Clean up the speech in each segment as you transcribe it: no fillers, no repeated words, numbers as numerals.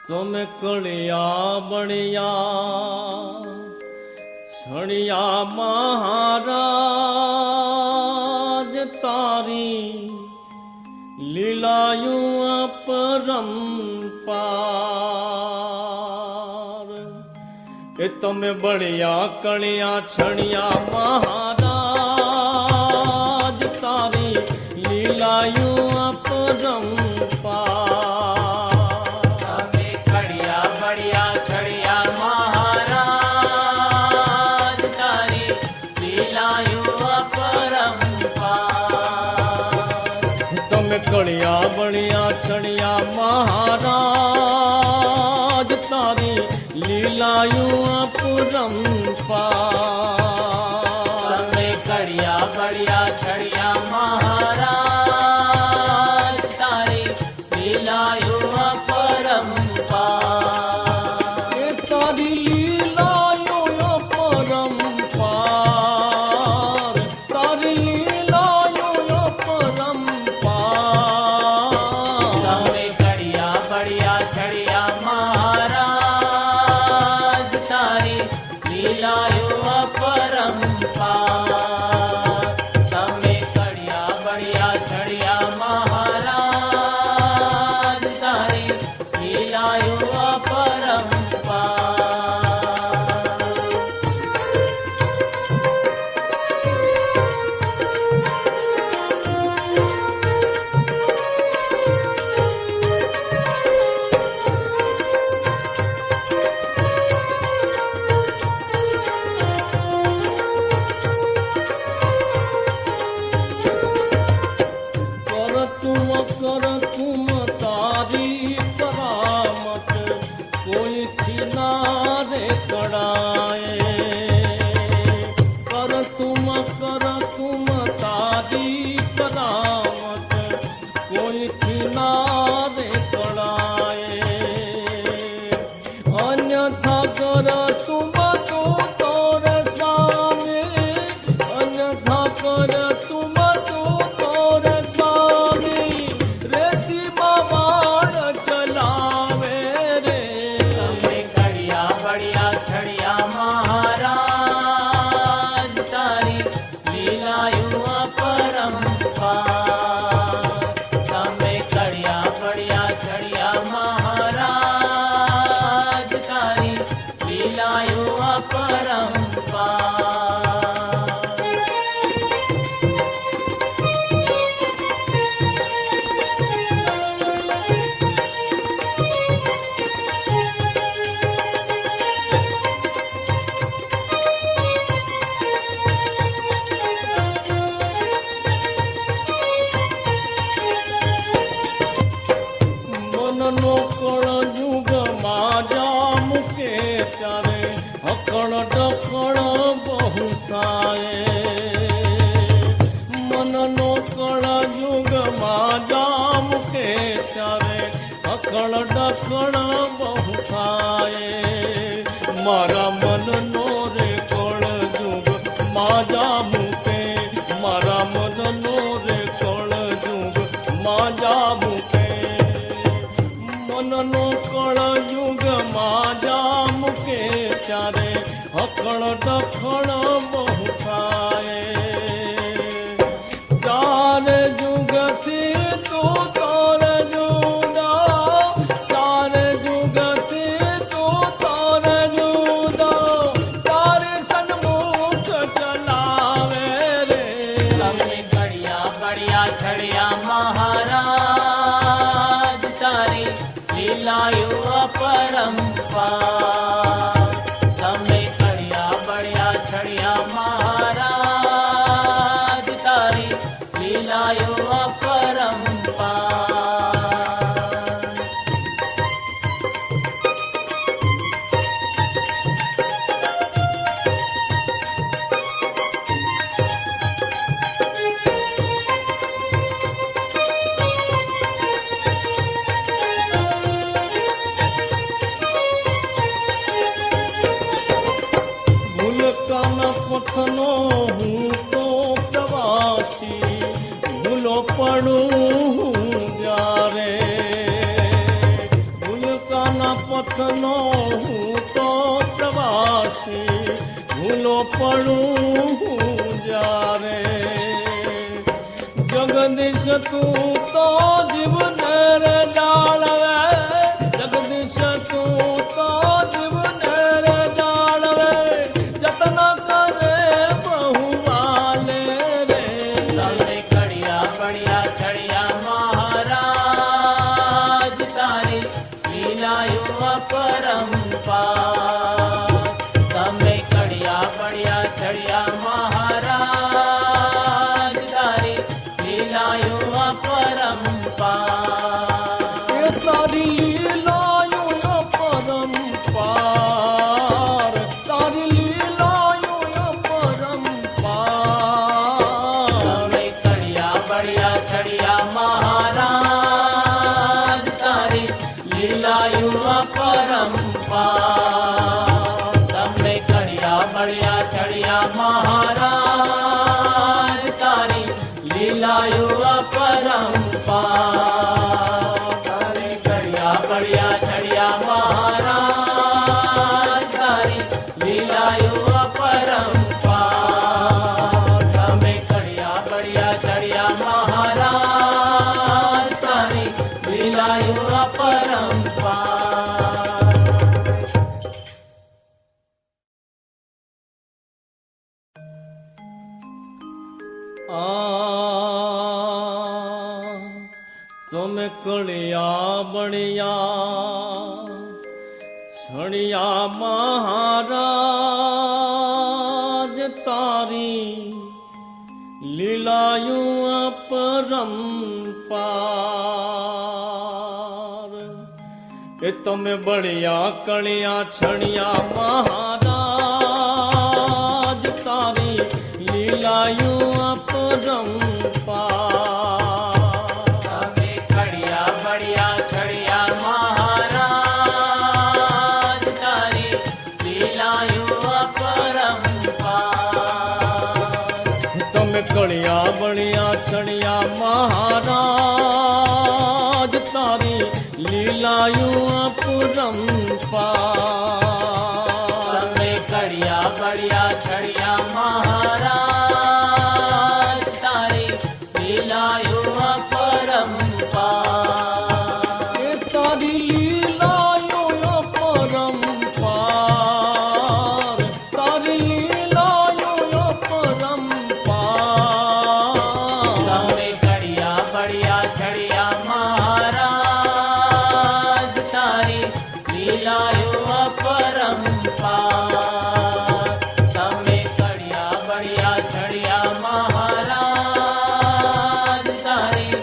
તમે કળિયા બળિયા છણિયા મહારાજ તારી લીલાયું અપરંપાર એ તમે બળિયા કળિયા છણિયા મહારાજ તારી લીલાયું અપરંપાર કળિયા બળિયા છણિયા મહારાજ તારી લીલાયું અપરંપાર તમે કળિયા બળિયા છણિયા મહારાજ તારી લીલાયું અપરંપાર એ તારી લીલાયું અપરંપાર તારી ડખણ બહુ થાય મારા મનનો રે કોળ જુગ માજા મૂકે મારા મનનો રે કોળ જુગ માજા મૂકે મનનો કળ યુગ માજા મૂકે ત્યારે હકણ ડખણ બહુ થાય ચાર જુગથી તું તમે કળિયા બળિયા છળિયા મહારાજ તારી લીલાયો અપરંપાર પથનો હું તો પ્રવાસી ભૂલો પડું દેશનો હું તો પ્રવાસી, ભૂલો પડું હું જ્યારે. જગદીશ તું તો જીવને રે જાળવે, જગદીશ તું તો જીવને રે જાળવે, જતન કરે બહુ વાલે રે. તમે કડિયા બળિયા છડિયા મહારાજ, તારી લીલાયું અપરંપાર. તમે કડિયા બળિયા છડિયા મહારાજ, તારી લીલાયું અપરંપાર. એ તારી લીલાયું અપરંપાર, તારી લીલાયું અપરંપાર. તમે કડિયા બળિયા છડિયા મહારાજ, તારી લીલાયું અપરંપાર. તમે કડિયા બળિયા છડિયા મહારાજ, તારી લીલાયું અપરંપાર. તમે કડિયા બળિયા છડિયા મહારાજ, તારી લીલાયું અપરંપાર. તમે કડિયા બળિયા છડિયા મહારાજ, તારી લીલાયું અપરંપાર. તમે કળિયા બળિયા છડિયા મહારાજ, તારી લીલાયું અપરંપાર. એ તમે બળિયા કળિયા છડિયા મહારાજ, તારી લીલાયું અપરંપાર. તમે કડિયા બળિયા છડિયા મહારાજ, તારી લીલાયું અપરંપાર. તમે કળિયા બળિયા છડિયા મહારાજ, તારી લીલાયું અપરંપાર. તમે કડિયા બળિયા છડિયા મહારાજ, તારી લીલાયું અપરંપાર. એ તારી લીલાયું અપરંપાર, તારી લીલાયું અપરંપાર. તમે કડિયા બળિયા છડિયા મહારાજ, તારી લીલાયું અપરંપાર. તમે કડિયા બળિયા છડિયા મહારાજ, તારી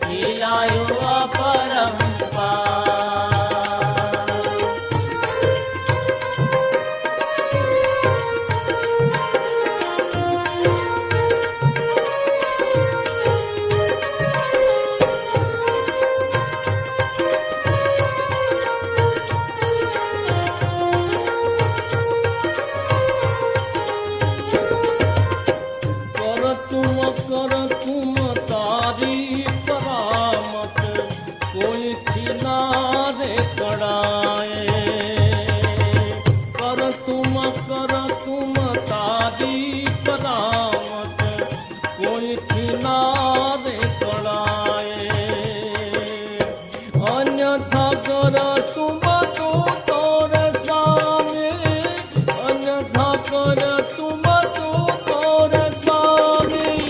લીલાયું અપરંપાર. કર તુમ તારી કરામત, કોઈથી ના રે કડાય. કર તુમ તારી કરામત, કોઈથી ના રે કડાય. અન્યથા કર તુમ તું તોરે સ્વામી, અન્યથા કર તુમ તું તોરે સ્વામી,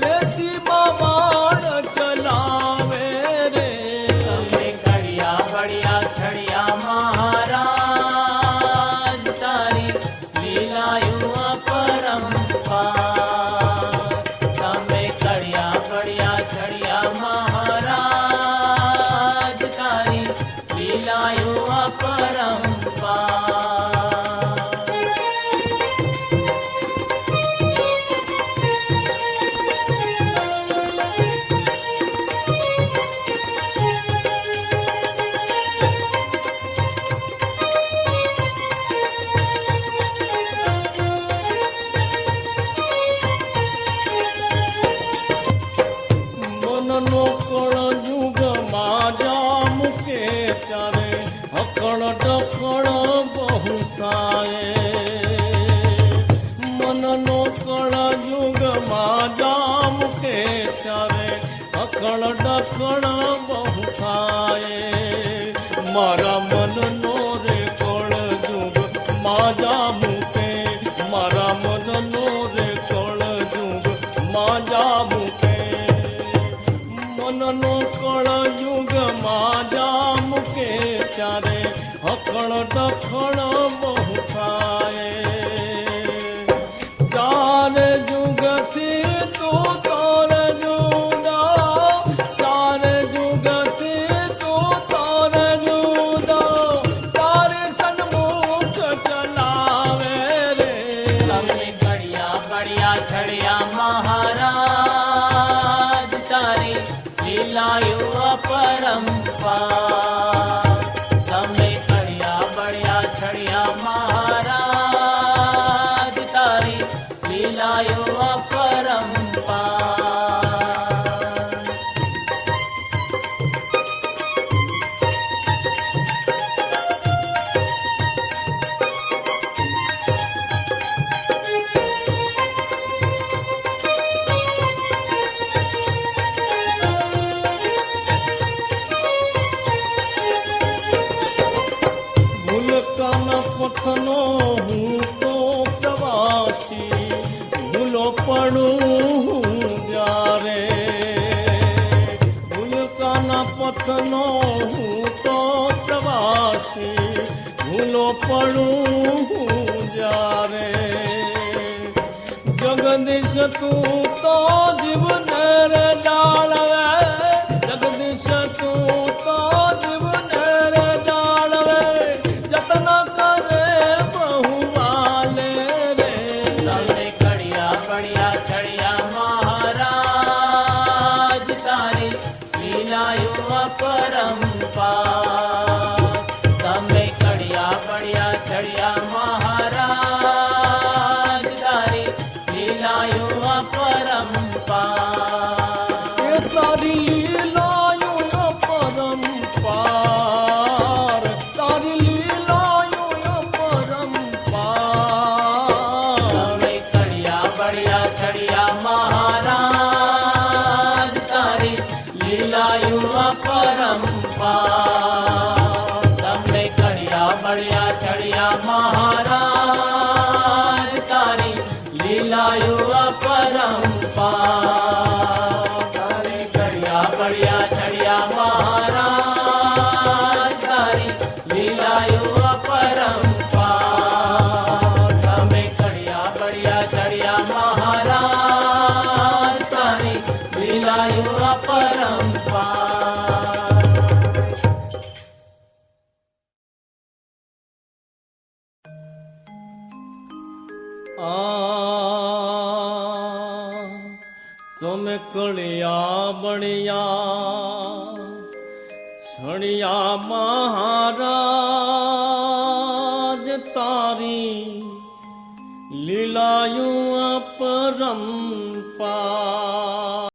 રેતીમાં વાળ ચલાવે રે. તમે કડિયા બળિયા છડિયા મહારાજ, તારી લીલાયું અપરંપાર. તમે કડિયા બળિયા છડિયા મહારાજ, તારી લીલાયું અપરંપાર. મનનો કળ યુગ માજા મૂકે ત્યારે હકણ ડફ અખણ ડખણ બહુ થાય મારા મનનો રે કોળ જુગ માજા મૂકે મારા મનનો રે કોળ જુગ માજા મૂકે મનનો કળ યુગ માજા મૂકે ત્યારે અખણ ડખણ બહુ થાય ચાર જુગથી તું તોર જુદા ચાર જુગથી તું તોર જુદા તારે સન્મુખ ચલાવે રે તમે ઘડિયા બળિયા છડિયા મહારાજ તારી લીલાયુ અપરંપાર તમે ઘડિયા બળિયા છડિયા મહારાજ તારી લીલાયુ અપરંપાર ભૂલકાના પથનો હું તો પ્રવાસી ભૂલો પડું હું જ્યારે ભૂલકાના પથનો હું તો પ્રવાસી ભૂલો પડું હું જ્યારે જગદીશ તું તો જીવને રે ડાળવે જગદીશ તું તો જીવને રે ડાળવે જતન કરે બહુ વાલે રે તમે ઘડિયા બળિયા છડિયા મહારાજ તારી લીલાયુ અપરંપાર તમે ઘડિયા બળિયા છડિયા મહારાજ તારી લીલાયુ અપરંપાર એ તારી લીલાયું અપરંપાર તારી લીલાયું અપરંપાર તમે ઘડિયા બળિયા છડિયા મહારાજ તારી લીલાયુ અપરંપાર તમે ઘડિયા બળિયા છડિયા મહારાજ તારી લીલાયુ અપરંપાર તમે ઘડિયા બળિયા છડિયા મહારાજ તારી લીલાયુ અપરંપાર તમે ઘડિયા બળિયા છડિયા મહારાજ તારી લીલાયુ અપરંપાર તમે કળિયા બળિયા છડિયા મહારાજ તારી લીલાયું અપરંપાર